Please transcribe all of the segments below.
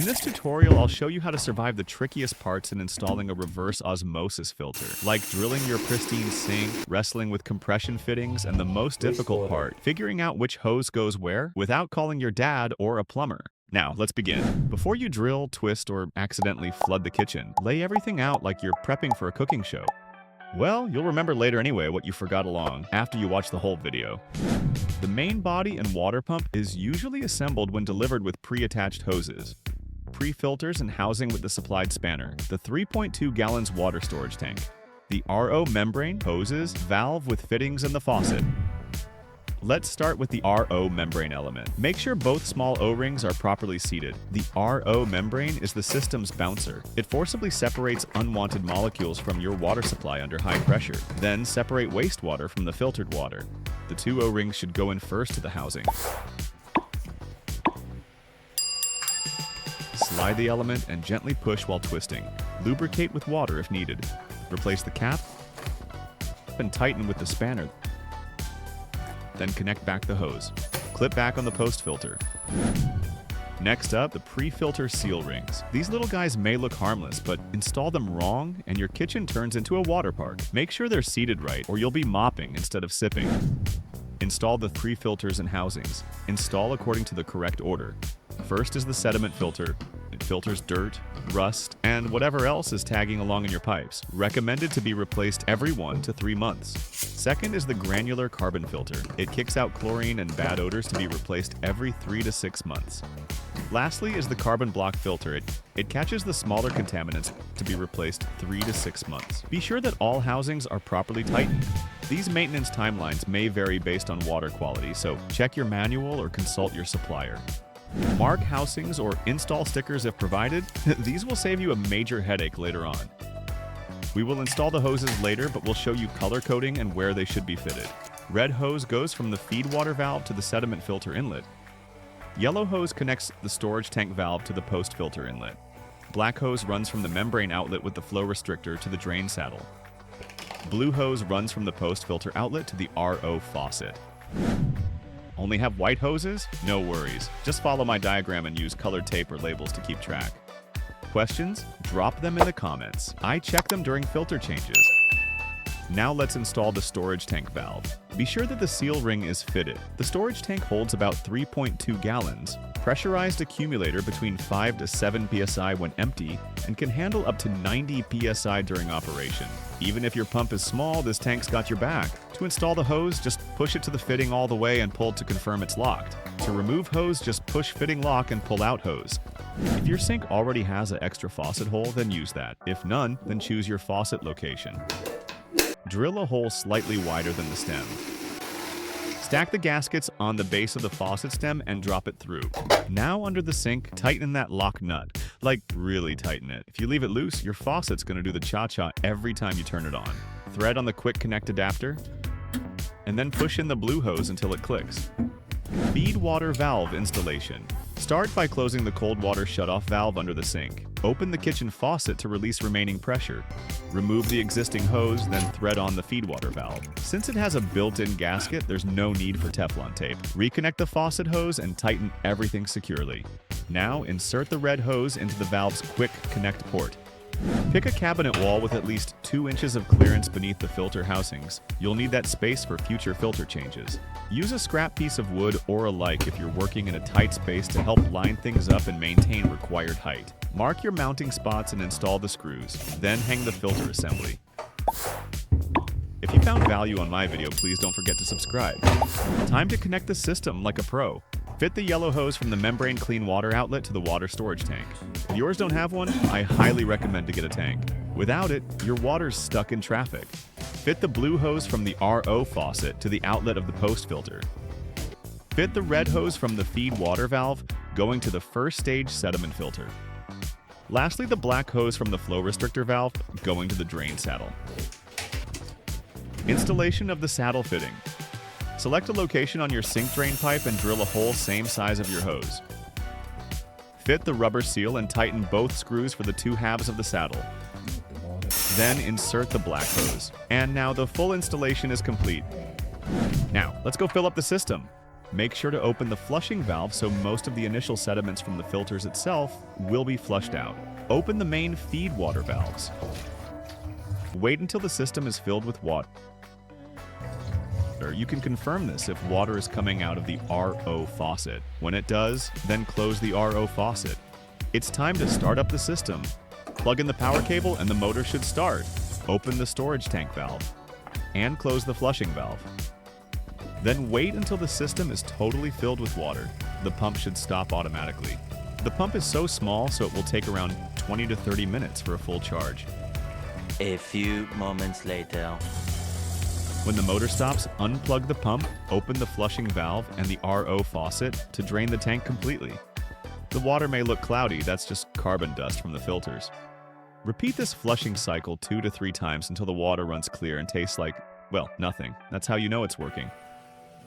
In this tutorial, I'll show you how to survive the trickiest parts in installing a reverse osmosis filter, like drilling your pristine sink, wrestling with compression fittings, and the most difficult part, figuring out which hose goes where without calling your dad or a plumber. Now, let's begin. Before you drill, twist, or accidentally flood the kitchen, lay everything out like you're prepping for a cooking show. Well, you'll remember later anyway what you forgot along after you watch the whole video. The main body and water pump is usually assembled when delivered with pre-attached hoses, pre-filters and housing with the supplied spanner, the 3.2 gallons water storage tank, the RO membrane, hoses, valve with fittings, and the faucet. Let's start with the RO membrane element. Make sure both small O-rings are properly seated. The RO membrane is the system's bouncer. It forcibly separates unwanted molecules from your water supply under high pressure. Then separate wastewater from the filtered water. The two O-rings should go in first to the housing. Slide the element and gently push while twisting. Lubricate with water if needed. Replace the cap and tighten with the spanner. Then connect back the hose. Clip back on the post filter. Next up, the pre-filter seal rings. These little guys may look harmless, but install them wrong and your kitchen turns into a water park. Make sure they're seated right or you'll be mopping instead of sipping. Install the pre-filters and housings. Install according to the correct order. First is the sediment filter. It filters dirt, rust, and whatever else is tagging along in your pipes. Recommended to be replaced every 1 to 3 months. Second is the granular carbon filter. It kicks out chlorine and bad odors to be replaced every 3 to 6 months. Lastly is the carbon block filter. It catches the smaller contaminants to be replaced 3 to 6 months. Be sure that all housings are properly tightened. These maintenance timelines may vary based on water quality, so check your manual or consult your supplier. Mark housings or install stickers if provided. These will save you a major headache later on. We will install the hoses later, but we'll show you color coding and where they should be fitted. Red hose goes from the feed water valve to the sediment filter inlet. Yellow hose connects the storage tank valve to the post filter inlet. Black hose runs from the membrane outlet with the flow restrictor to the drain saddle. Blue hose runs from the post filter outlet to the RO faucet. Only have white hoses? No worries. Just follow my diagram and use colored tape or labels to keep track. Questions? Drop them in the comments. I check them during filter changes. Now let's install the storage tank valve. Be sure that the seal ring is fitted. The storage tank holds about 3.2 gallons, pressurized accumulator between 5 to 7 psi when empty, and can handle up to 90 psi during operation. Even if your pump is small, this tank's got your back. To install the hose, just push it to the fitting all the way and pull to confirm it's locked. To remove hose, just push fitting lock and pull out hose. If your sink already has an extra faucet hole, then use that. If none, then choose your faucet location. Drill a hole slightly wider than the stem. Stack the gaskets on the base of the faucet stem and drop it through. Now under the sink, tighten that lock nut. Like, really tighten it. If you leave it loose, your faucet's gonna do the cha-cha every time you turn it on. Thread on the quick connect adapter, and then push in the blue hose until it clicks. Feed water valve installation. Start by closing the cold water shutoff valve under the sink. Open the kitchen faucet to release remaining pressure. Remove the existing hose, then thread on the feed water valve. Since it has a built-in gasket, there's no need for Teflon tape. Reconnect the faucet hose and tighten everything securely. Now insert the red hose into the valve's quick connect port. Pick a cabinet wall with at least 2 inches of clearance beneath the filter housings. You'll need that space for future filter changes. Use a scrap piece of wood or alike if you're working in a tight space to help line things up and maintain required height. Mark your mounting spots and install the screws, then hang the filter assembly. If you found value on my video, please don't forget to subscribe. Time to connect the system like a pro. Fit the yellow hose from the membrane clean water outlet to the water storage tank. If yours don't have one, I highly recommend to get a tank. Without it, your water's stuck in traffic. Fit the blue hose from the RO faucet to the outlet of the post filter. Fit the red hose from the feed water valve going to the first stage sediment filter. Lastly, the black hose from the flow restrictor valve going to the drain saddle. Installation of the saddle fitting. Select a location on your sink drain pipe and drill a hole same size of your hose. Fit the rubber seal and tighten both screws for the 2 halves of the saddle. Then insert the black hose. And now the full installation is complete. Now, let's go fill up the system. Make sure to open the flushing valve so most of the initial sediments from the filters itself will be flushed out. Open the main feed water valves. Wait until the system is filled with water. You can confirm this if water is coming out of the RO faucet. When it does, then close the RO faucet. It's time to start up the system. Plug in the power cable and the motor should start. Open the storage tank valve and close the flushing valve. Then wait until the system is totally filled with water. The pump should stop automatically. The pump is so small, so it will take around 20 to 30 minutes for a full charge. A few moments later. When the motor stops, unplug the pump, open the flushing valve and the RO faucet to drain the tank completely. The water may look cloudy, that's just carbon dust from the filters. Repeat this flushing cycle 2 to 3 times until the water runs clear and tastes like, well, nothing. That's how you know it's working.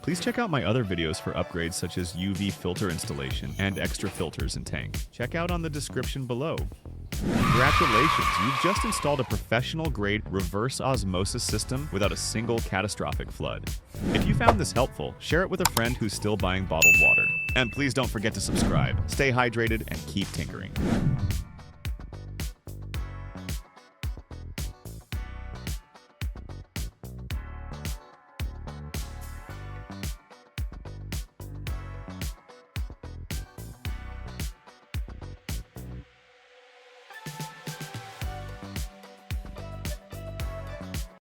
Please check out my other videos for upgrades such as UV filter installation and extra filters in tank. Check out on the description below. Congratulations, you've just installed a professional-grade reverse osmosis system without a single catastrophic flood. If you found this helpful, share it with a friend who's still buying bottled water. And please don't forget to subscribe, stay hydrated, and keep tinkering.